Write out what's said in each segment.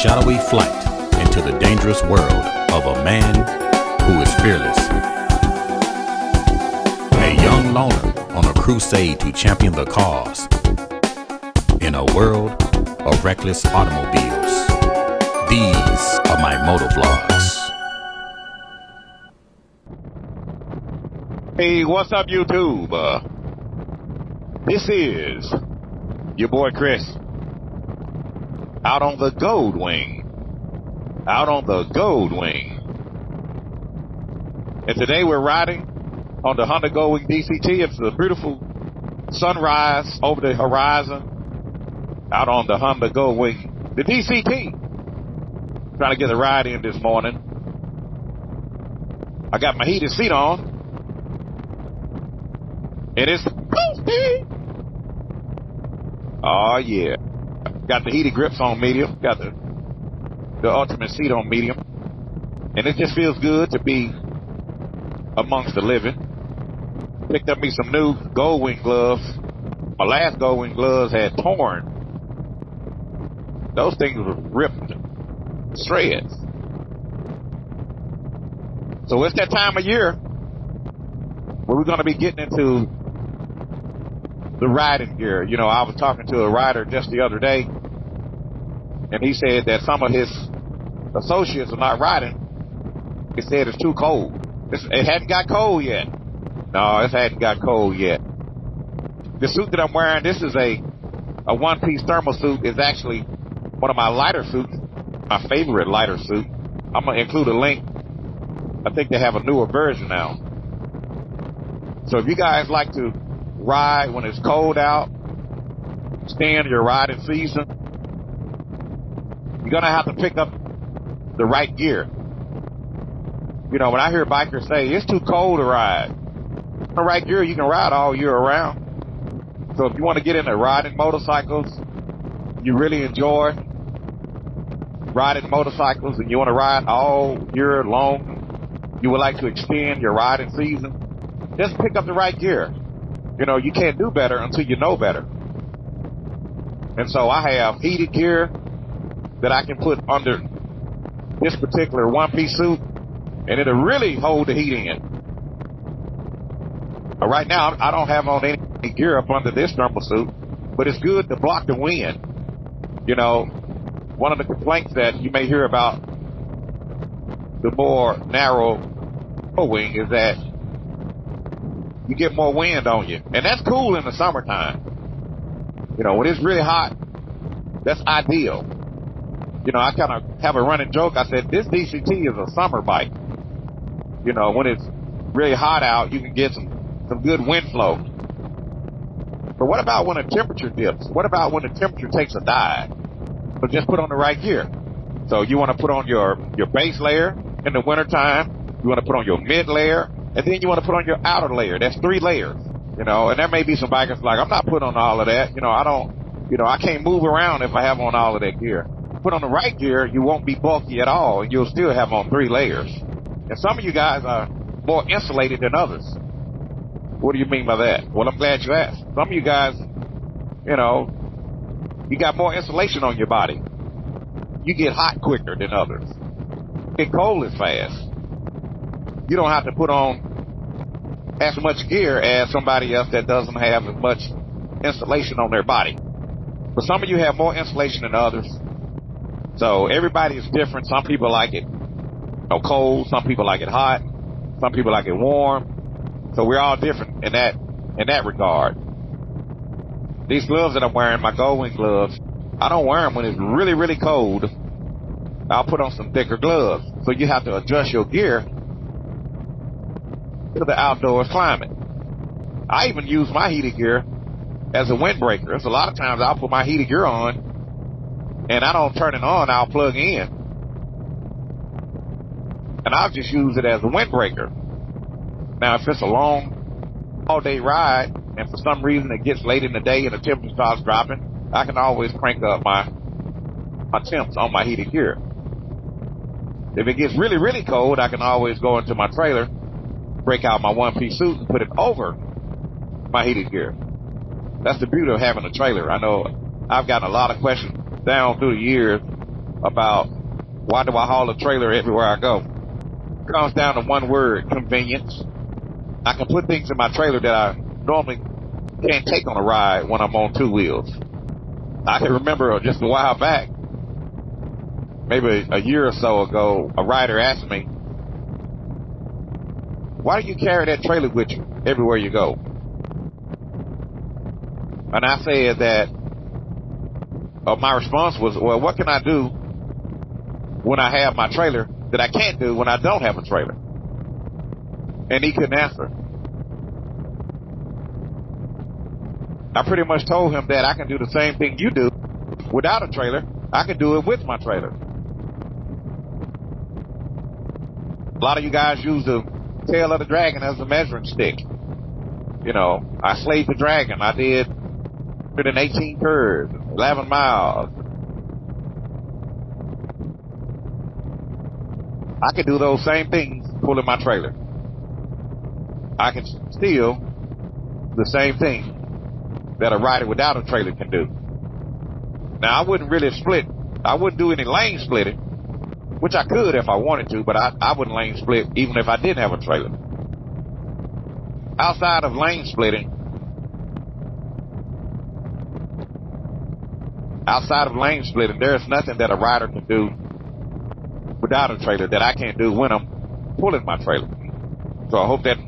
shadowy flight into the dangerous world of a man who is fearless. A young loner on a crusade to champion the cause in a world of reckless automobiles. These are my motovlogs. Hey, what's up, YouTube? This is your boy Chris out on the Goldwing. And today we're riding on the Honda Goldwing DCT. It's a beautiful sunrise over the horizon out on the Honda Goldwing, the DCT. Trying to get a ride in this morning. I got my heated seat on. And it's toasty. Oh yeah. Got the heated grips on medium. Got the ultimate seat on medium. And it just feels good to be amongst the living. Picked up me some new Goldwing gloves. My last Goldwing gloves had torn. Those things were ripped to shreds. So it's that time of year where we're going to be getting into the riding gear. You know, I was talking to a rider just the other day, and he said that some of his associates are not riding. He said it's too cold. It hadn't got cold yet. No, it hadn't got cold yet. The suit that I'm wearing, this is a one-piece thermal suit. Is actually one of my lighter suits, my favorite lighter suit. I'm going to include a link. I think they have a newer version now. So if you guys like to ride when it's cold out, stay in your riding season, you're going to have to pick up the right gear. You know, when I hear bikers say, it's too cold to ride, the right gear, you can ride all year around. So if you want to get into riding motorcycles, you really enjoy riding motorcycles and you want to ride all year long, you would like to extend your riding season, just pick up the right gear. You know, you can't do better until you know better. And so I have heated gear that I can put under this particular one-piece suit, and it'll really hold the heat in. But right now, I don't have on any gear up under this thermal suit, but it's good to block the wind. You know, one of the complaints that you may hear about the more narrow wing is that you get more wind on you. And that's cool in the summertime. You know, when it's really hot, that's ideal. You know, I kind of have a running joke. I said, this DCT is a summer bike. You know, when it's really hot out, you can get some good wind flow. But what about when the temperature dips? What about when the temperature takes a dive? So just put on the right gear. So you want to put on your base layer in the wintertime. You want to put on your mid layer. And then you want to put on your outer layer. That's 3 layers. You know, and there may be some bikers like, I'm not putting on all of that. You know, I can't move around if I have on all of that gear. Put on the right gear, you won't be bulky at all, and you'll still have on 3 layers. And some of you guys are more insulated than others. What do you mean by that? Well, I'm glad you asked. Some of you guys, you know, you got more insulation on your body. You get hot quicker than others. You get cold as fast. You don't have to put on as much gear as somebody else that doesn't have as much insulation on their body. But some of you have more insulation than others. So everybody is different. Some people like it cold. Some people like it hot. Some people like it warm. So we're all different in that regard. These gloves that I'm wearing, my Goldwing gloves, I don't wear them when it's really, really cold. I'll put on some thicker gloves. So you have to adjust your gear to the outdoors climate. I even use my heated gear as a windbreaker. There's a lot of times I'll put my heated gear on and I don't turn it on, I'll plug in. And I'll just use it as a windbreaker. Now, if it's a long, all-day ride, and for some reason it gets late in the day and the temperature starts dropping, I can always crank up my temps on my heated gear. If it gets really, really cold, I can always go into my trailer, break out my one-piece suit, and put it over my heated gear. That's the beauty of having a trailer. I know I've gotten a lot of questions down through the years about why do I haul a trailer everywhere I go. It comes down to one word: convenience. I can put things in my trailer that I normally can't take on a ride when I'm on two wheels. I can remember just a while back, maybe a year or so ago, a rider asked me, why do you carry that trailer with you everywhere you go? And I said that, my response was, well, what can I do when I have my trailer that I can't do when I don't have a trailer? And he couldn't answer. I pretty much told him that I can do the same thing you do without a trailer. I can do it with my trailer. A lot of you guys use the tail of the dragon as a measuring stick. You know, I slayed the dragon. I did 118 curves, 11 miles. I can do those same things pulling my trailer. I can still the same thing that a rider without a trailer can do. Now, I wouldn't really split. I wouldn't do any lane splitting, which I could if I wanted to, but I wouldn't lane split even if I didn't have a trailer. Outside of lane splitting, there's nothing that a rider can do without a trailer that I can't do when I'm pulling my trailer. So I hope that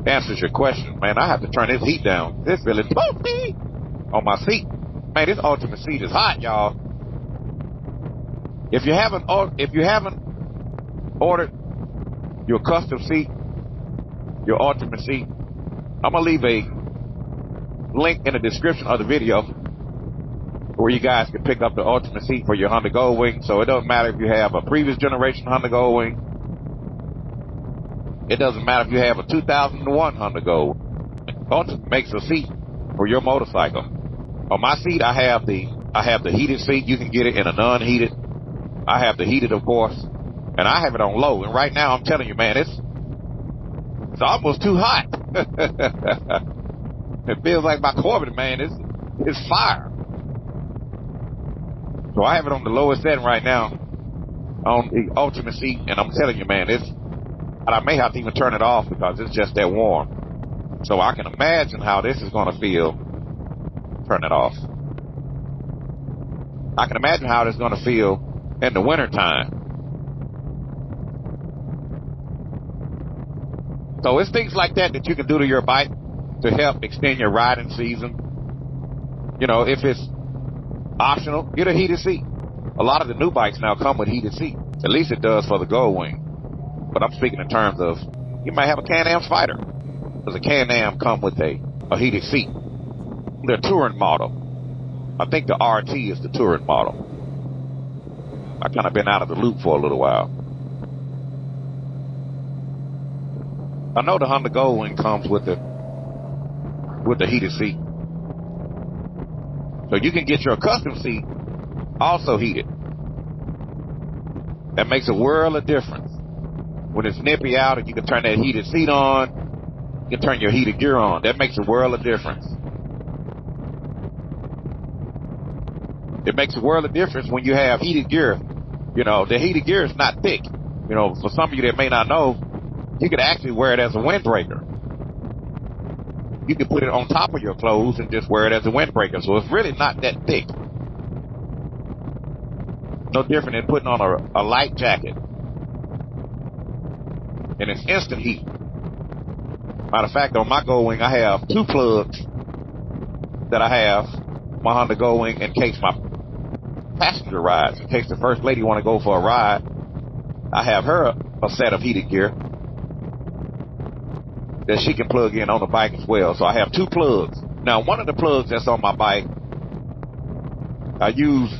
answers your question. Man, I have to turn this heat down. It's really toasty on my seat. Man, this ultimate seat is hot, y'all. If you haven't ordered your custom seat, your ultimate seat, I'm gonna leave a link in the description of the video where you guys can pick up the ultimate seat for your Honda Goldwing. So it doesn't matter if you have a previous generation Honda Goldwing. It doesn't matter if you have a 2001 Honda Gold. Ultimate makes a seat for your motorcycle. On my seat, I have the heated seat. You can get it in a non-heated. I have the heated, of course, and I have it on low. And right now, I'm telling you, man, it's almost too hot. It feels like my Corvette, man. It's fire. So I have it on the lowest setting right now on the ultimate seat, and I'm telling you, man, and I may have to even turn it off because it's just that warm. So I can imagine how this is going to feel. Turn it off. I can imagine how it's going to feel in the wintertime. So it's things like that you can do to your bike to help extend your riding season. You know, if it's optional, get a heated seat. A lot of the new bikes now come with heated seats. At least it does for the Goldwing. But I'm speaking in terms of, you might have a Can-Am Spider. Does a Can-Am come with a heated seat? The touring model. I think the RT is the touring model. I kind of been out of the loop for a little while. I know the Honda Goldwing comes with the heated seat. So you can get your custom seat also heated. That makes a world of difference. When it's nippy out and you can turn that heated seat on, you can turn your heated gear on. That makes a world of difference. It makes a world of difference when you have heated gear. You know, the heated gear is not thick. You know, for some of you that may not know, you could actually wear it as a windbreaker. You can put it on top of your clothes and just wear it as a windbreaker. So it's really not that thick. No different than putting on a light jacket. And it's instant heat. Matter of fact, on my Goldwing, I have two plugs that I have my Honda Goldwing in case my passenger rides. In case the first lady want to go for a ride, I have her a set of heated gear that she can plug in on the bike as well. So I have two plugs. Now, one of the plugs that's on my bike, I use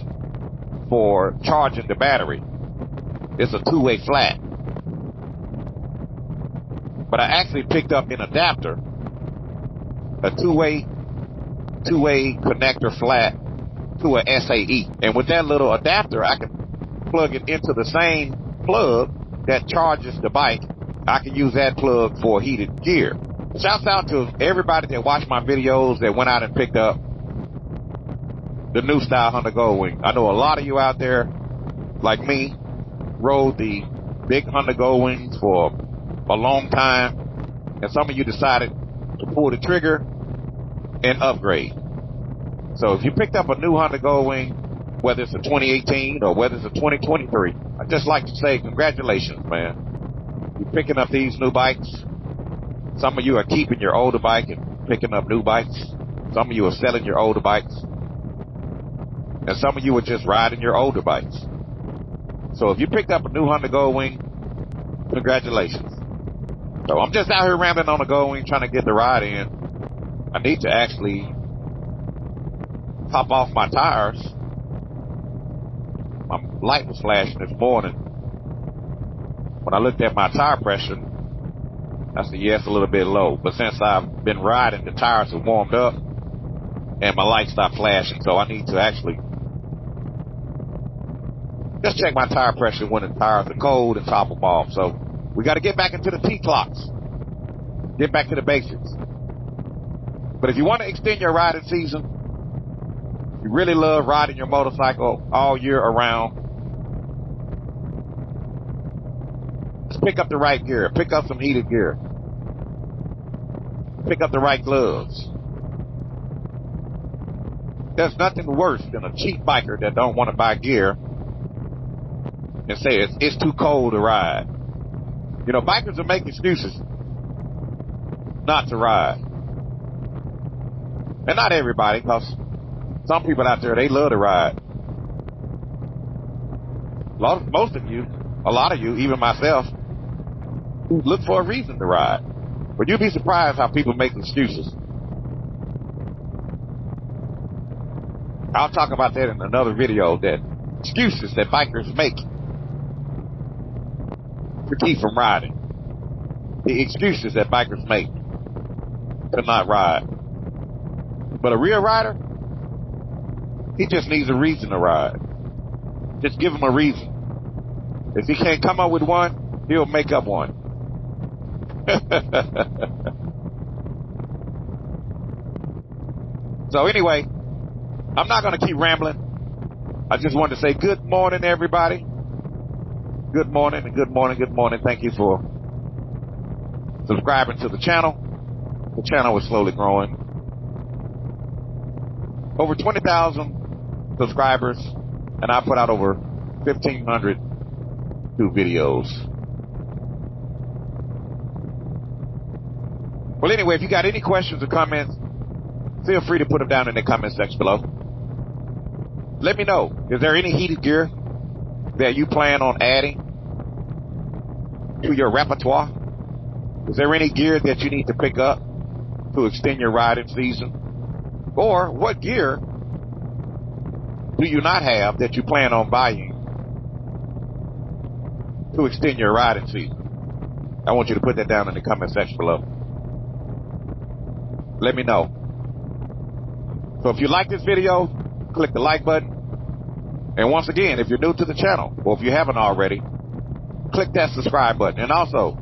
for charging the battery. It's a two-way flat. But I actually picked up an adapter, a two-way connector flat to an SAE. And with that little adapter, I can plug it into the same plug that charges the bike. I can use that plug for heated gear. Shouts out to everybody that watched my videos that went out and picked up the new style Honda Goldwing. I know a lot of you out there, like me, rode the big Honda Goldwings for a long time, and some of you decided to pull the trigger and upgrade. So if you picked up a new Honda Goldwing, whether it's a 2018 or whether it's a 2023, I'd just like to say congratulations, man. You're picking up these new bikes. Some of you are keeping your older bike and picking up new bikes. Some of you are selling your older bikes. And some of you are just riding your older bikes. So if you picked up a new Honda Goldwing, congratulations. So I'm just out here rambling on a Goldwing trying to get the ride in. I need to actually top off my tires. My light was flashing this morning. When I looked at my tire pressure, I said, yeah, it's a little bit low. But since I've been riding, the tires have warmed up and my light stopped flashing. So I need to actually just check my tire pressure when the tires are cold and top them off. So we got to get back into the T-clocks. Get back to the basics. But if you want to extend your riding season, you really love riding your motorcycle all year around, just pick up the right gear. Pick up some heated gear. Pick up the right gloves. There's nothing worse than a cheap biker that don't want to buy gear and say it's too cold to ride. You know, bikers will make excuses not to ride. And not everybody, because some people out there, they love to ride. Most of you, a lot of you, even myself, look for a reason to ride. But you'd be surprised how people make excuses. I'll talk about that in another video, that excuses that bikers make to keep from riding. The excuses that bikers make to not ride. But a real rider, he just needs a reason to ride. Just give him a reason. If he can't come up with one, he'll make up one. So anyway, I'm not going to keep rambling. I just wanted to say good morning, everybody. Good morning and good morning, good morning. Thank you for subscribing to the channel. The channel is slowly growing. Over 20,000 subscribers, and I put out over 1,500 new videos. Well, anyway, if you got any questions or comments, feel free to put them down in the comment section below. Let me know. Is there any heated gear that you plan on adding to your repertoire? Is there any gear that you need to pick up to extend your riding season? Or what gear do you not have that you plan on buying to extend your riding season? I want you to put that down in the comment section below. Let me know. So if you like this video, click the like button. And once again, if you're new to the channel, or if you haven't already, click that subscribe button. And also,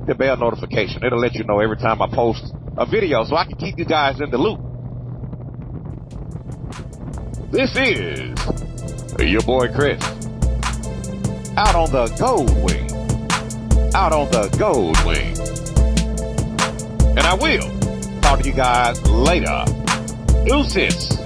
the bell notification. It'll let you know every time I post a video so I can keep you guys in the loop. This is your boy Chris, out on the Goldwing. Out on the Goldwing. And I will talk to you guys later. Deuces.